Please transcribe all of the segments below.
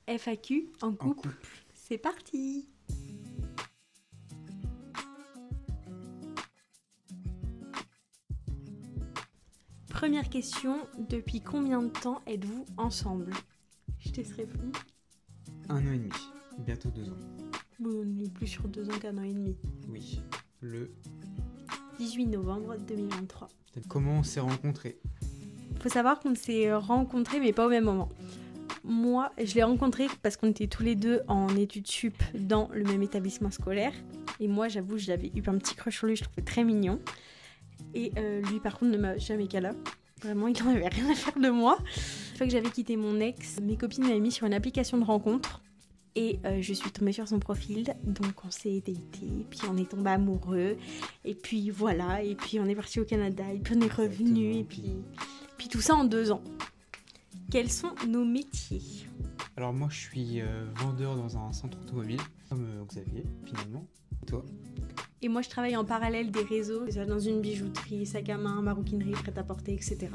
FAQ en couple. C'est parti. Première question, depuis combien de temps êtes-vous ensemble? Je te laisse répondre. 1 an et demi, bientôt 2 ans. Bon, on est plus sur 2 ans qu'1 an et demi. Oui, le 18 novembre 2023. Comment on s'est rencontrés? Faut savoir qu'on s'est rencontrés mais pas au même moment. Moi, je l'ai rencontré parce qu'on était tous les deux en études sup dans le même établissement scolaire. Et moi, j'avoue, j'avais eu un petit crush sur lui, je le trouvais très mignon. Et lui, par contre, ne m'a jamais câlin. Vraiment, il n'en avait rien à faire de moi. Une fois que j'avais quitté mon ex, mes copines m'avaient mis sur une application de rencontre. Et je suis tombée sur son profil, donc on s'est daté, puis on est tombé amoureux. Et puis voilà, et puis on est parti au Canada, et puis on est revenu, et puis tout ça en 2 ans. Quels sont nos métiers? Alors moi je suis vendeur dans un centre automobile, comme Xavier finalement. Et toi? Et moi je travaille en parallèle des réseaux, dans une bijouterie, sac à main, maroquinerie, prêt-à-porter, etc.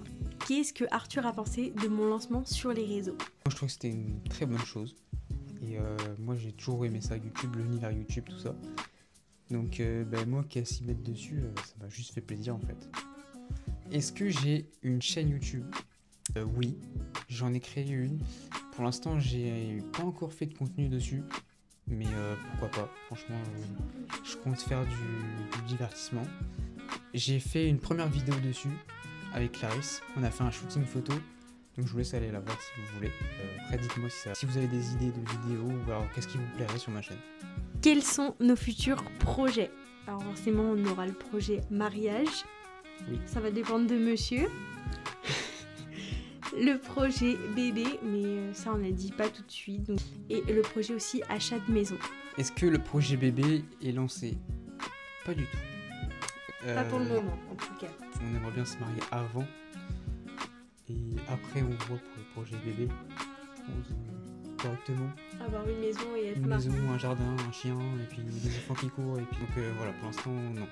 Qu'est-ce que Arthur a pensé de mon lancement sur les réseaux? Moi je trouve que c'était une très bonne chose. Et moi j'ai toujours aimé ça, YouTube, l'univers YouTube, tout ça. Donc moi qui ai à s'y mettre dessus, ça m'a juste fait plaisir en fait. Est-ce que j'ai une chaîne YouTube? Oui, j'en ai créé une. Pour l'instant j'ai pas encore fait de contenu dessus. Mais pourquoi pas, franchement je compte faire du divertissement. J'ai fait une première vidéo dessus avec Clarisse, on a fait un shooting photo. Donc je vous laisse aller la voir si vous voulez. Après dites-moi si vous avez des idées de vidéos ou alors qu'est-ce qui vous plairait sur ma chaîne. Quels sont nos futurs projets? Alors forcément on aura le projet mariage. Oui. Ça va dépendre de monsieur. Le projet bébé, mais ça on n'a dit pas tout de suite. Donc. Et le projet aussi achat de maison. Est-ce que le projet bébé est lancé? Pas du tout. Pas pour le moment en tout cas. On aimerait bien se marier avant. Et après on voit pour le projet bébé. Correctement. Avoir une maison et être une marié. maison, un jardin, un chien, et puis des enfants qui courent. Et puis donc voilà, pour l'instant non.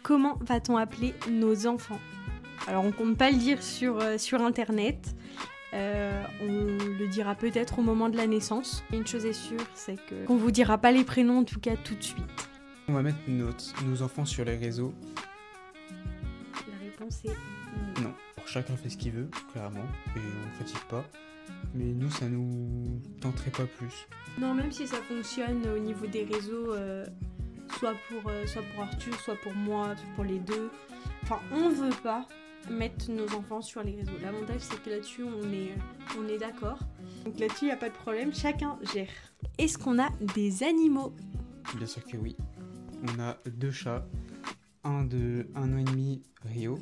Comment va-t-on appeler nos enfants? Alors on compte pas le dire sur internet. On le dira peut-être au moment de la naissance. Une chose est sûre, c'est qu'on vous dira pas les prénoms en tout cas tout de suite. On va mettre nos enfants sur les réseaux. La réponse est non. Chacun fait ce qu'il veut, clairement, et on ne critique pas. Mais nous, ça nous tenterait pas plus. Non, même si ça fonctionne au niveau des réseaux, soit pour Arthur, soit pour moi, soit pour les deux. Enfin, on veut pas mettre nos enfants sur les réseaux. L'avantage, c'est que là-dessus, on est d'accord. Donc là-dessus, il n'y a pas de problème, chacun gère. Est-ce qu'on a des animaux? Bien sûr que oui. On a 2 chats, un de 1 an et demi, Rio.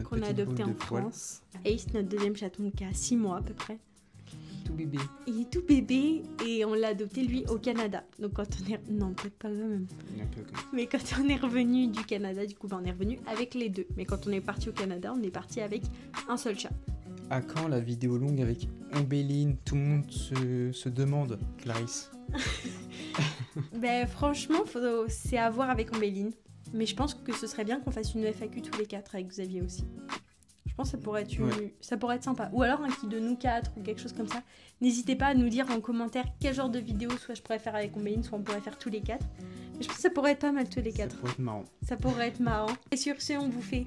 Qu'on a adopté en France. Ace, notre deuxième chaton qui a 6 mois à peu près. Tout bébé. Il est tout bébé et on l'a adopté lui au Canada. Donc quand on est... Non, peut-être pas quand même. Un peu comme ça. Mais quand on est revenu du Canada, du coup, on est revenu avec les 2. Mais quand on est parti au Canada, on est parti avec un seul chat. À quand la vidéo longue avec Ombéline? Tout le monde se demande, Clarisse. Franchement, c'est à voir avec Ombéline. Mais je pense que ce serait bien qu'on fasse une FAQ tous les 4 avec Xavier aussi. Je pense que ça pourrait être sympa. Ou alors un qui de nous 4 ou quelque chose comme ça. N'hésitez pas à nous dire en commentaire quel genre de vidéo soit je pourrais faire avec Ombéline, soit on pourrait faire tous les 4. Mais je pense que ça pourrait être pas mal tous les 4. Ça pourrait être marrant. Ça pourrait être marrant. Et sur ce, on vous fait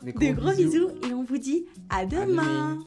Des de gros bisous et on vous dit à demain.